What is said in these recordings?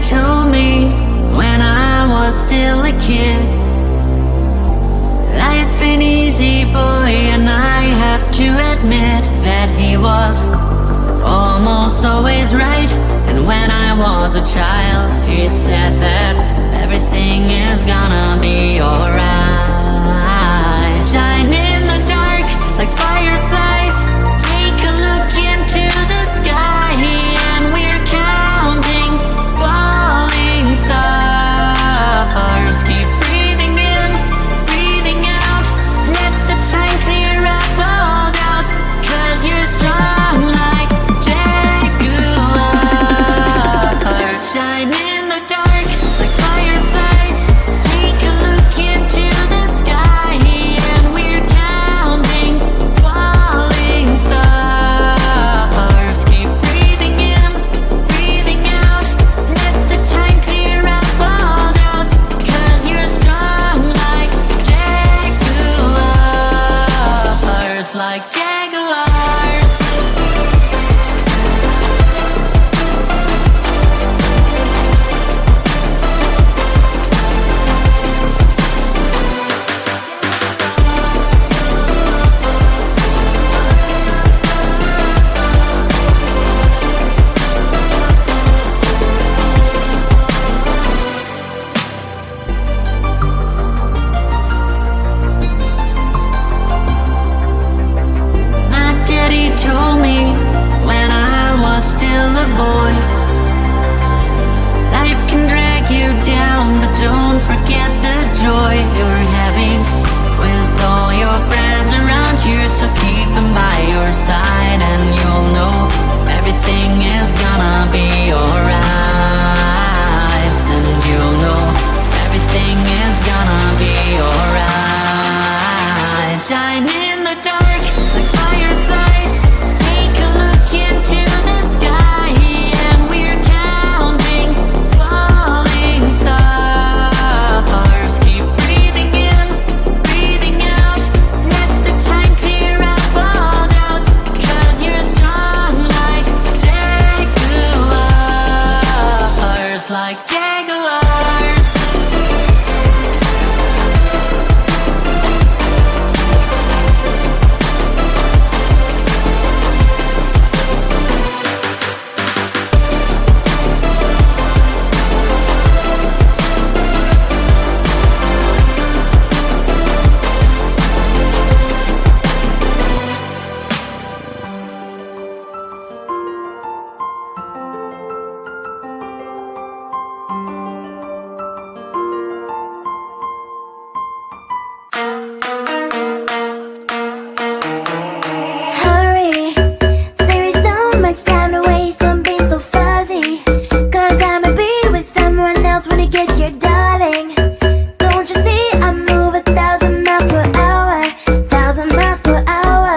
told me when I was still a kid, life ain't easy, boy, and I have to admit that he was almost always right. And when I was a child, he said that everything is gonna be alright. Shine in the dark like fireflies, take a look into the sky, and we're counting falling stars. Keep breathing in, breathing out, let the time clear up all doubts, 'cause you're strong like jaguars. Shine in the dark like fireflies, take a look into the sky, and we're counting falling stars. Keep breathing in, breathing out, let the time clear up all doubts, 'cause you're strong like jaguars, like jaguars. My daddy told me when I was still a boy, life can drag you down, but don't forget the joy you're having with all your friends around you. So keep them by your side, and you'll know everything is gonna be alright. And you'll know everything is gonna be alright. Shine in the dark like fireflies, take a look into the sky, and we're counting falling stars. Keep breathing in, breathing out, let the time clear up all doubts, 'cause you're strong like jaguars, like jaguars. Hurry, there is so much time to waste, don't be so fuzzy, 'cause I'ma be with someone else when it gets here, darling. Don't you see I move 1,000 miles per hour, 1,000 miles per hour.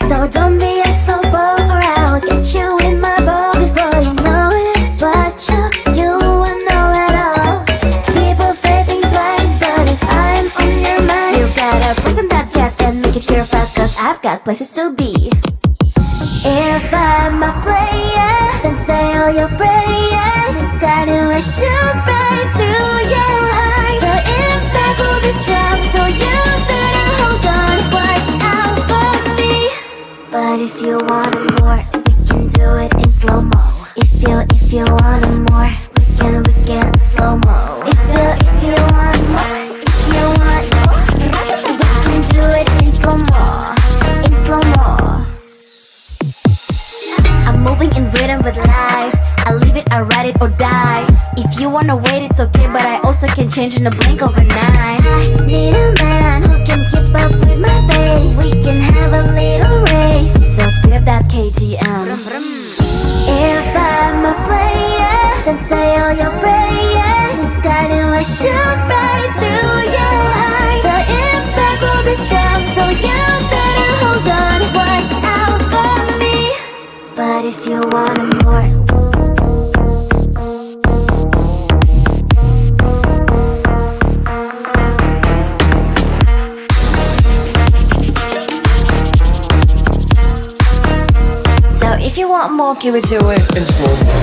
So don't be a slow boat, or I'll get you in my boat before you know it. But you will know it all. People say think twice, but if I'm on your mind, you gotta push on that gas and make it here fast, 'cause I've got places to be. If I'm a player, then say all your prayers. It's gonna shoot right through your heart. The impact will be strong, so you better hold on, watch out for me. But if you want it more, we can do it in slow-mo. If you want it more, we can slow-mo. If you want more, if you want more, we can do it in slow-mo, in slow-mo. I'm moving in rhythm with life, I live it, I ride it or die. If you wanna wait, it's okay, but I also can change in a blink overnight. I need a man who can keep up with my pace. We can have a little race, so speed up that KTM. If I'm a player, then say all your prayers. It's gonna shoot right through your heart. The impact will be strong, so you better hold on, watch out for me. But if you want it more, so if you want more, give it to it in slow mo.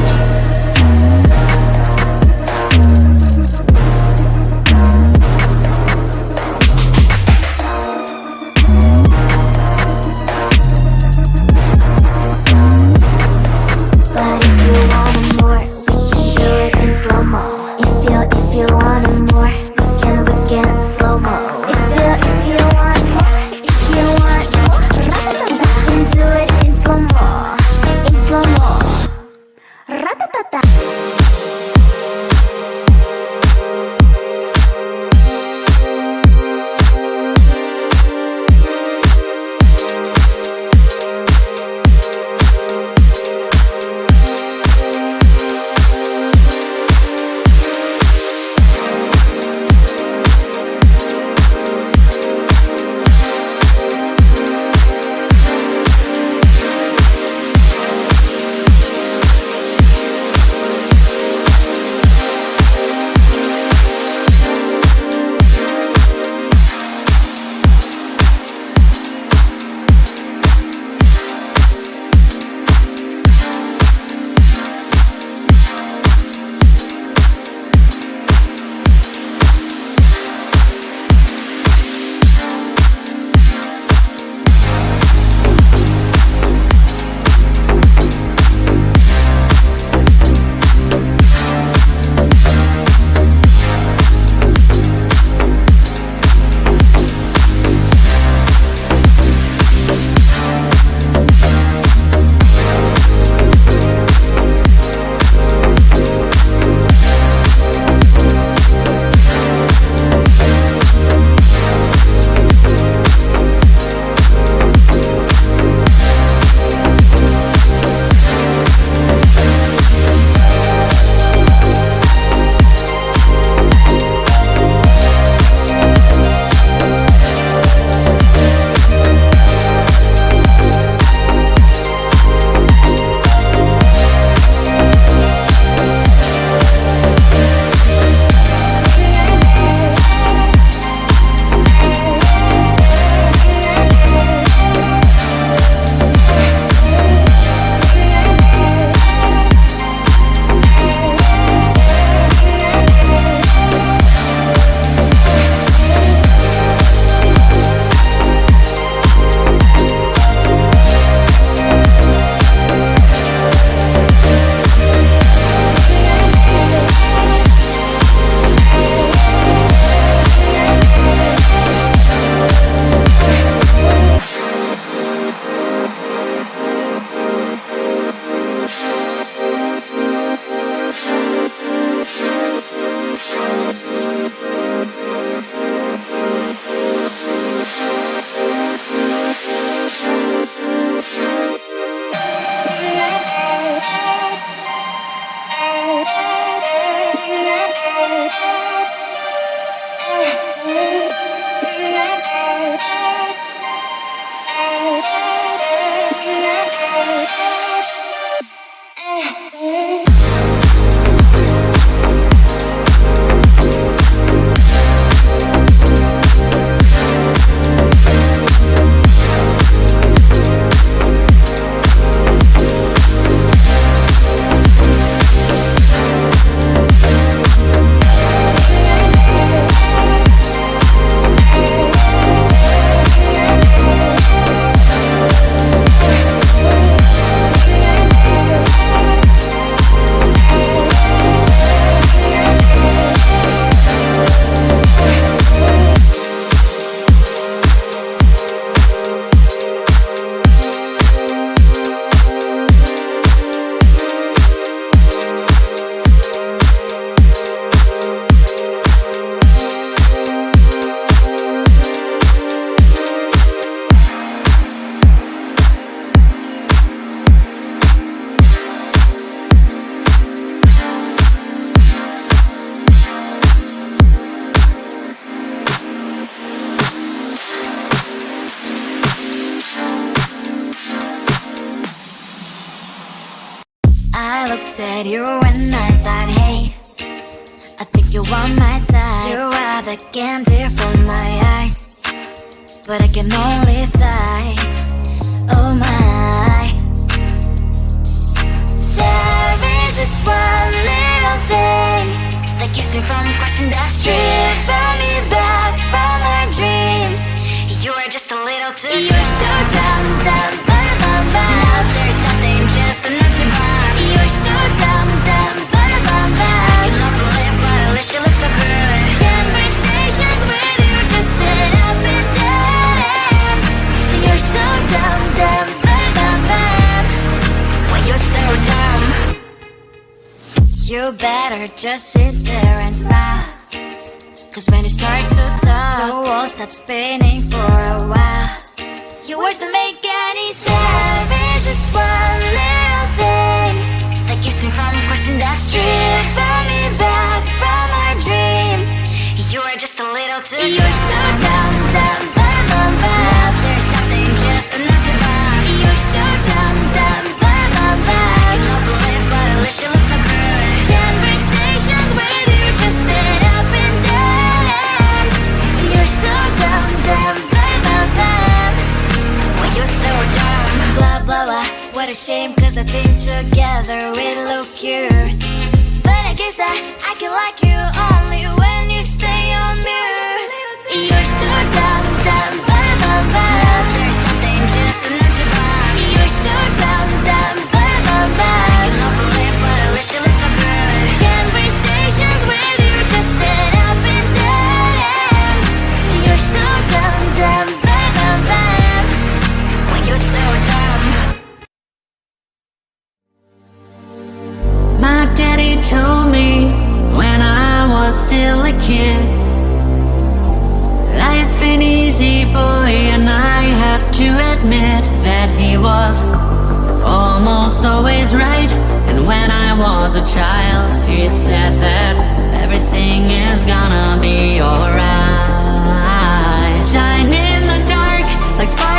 I looked at you and I thought, hey, I think you are my type. You are the candy from my eyes, but I can only sigh, oh my. There is just one little thing that keeps me from crossing that street, driven me back from my dreams. You are just a little too close. You're so dumb, dumb, bum, bum, bum. Now there's nothing, just enough to bomb. You're so dumb, dumb, bum, bum, bum. I can believe, but at least you look so good. Conversations with you just end up in dead end. You're so dumb, dumb, bum, bum, bum. Why you're so dumb? You better just sit there and smile, 'cause when you start to talk, the world stops spinning for a while. Your words don't make any sense. There's just one little thing that keeps me from crossing that street, driven me back from my dreams. You are just a little too close. You're so dumb, dumb, bum, bum, bum. Now there's nothing, just enough to bomb. You're so dumb, dumb, bum, bum, bum. I can't believe, but at least you look so good. Conversations with you just end up in dead end. You're so dumb, dumb, bum, bum, bum. Why you're so dumb? Blah, blah, blah. What a shame, 'cause I think together we look cute. But I guess I can like you only when you stay on mute. You're so dumb, dumb, bum, bum, bum. There's nothing, just enough to bomb. You're so dumb, dumb, bum, bum, bum. I can't believe, but at least you look so good. Conversations with you just end up in dead end. You're so dumb, dumb, bum, bum, bum. Why you're so dumb? My daddy told me when I was still a kid, life ain't easy, boy, and I have to admit that he was almost always right. And when I was a child, he said that everything is gonna be alright. Shine in the dark like fire.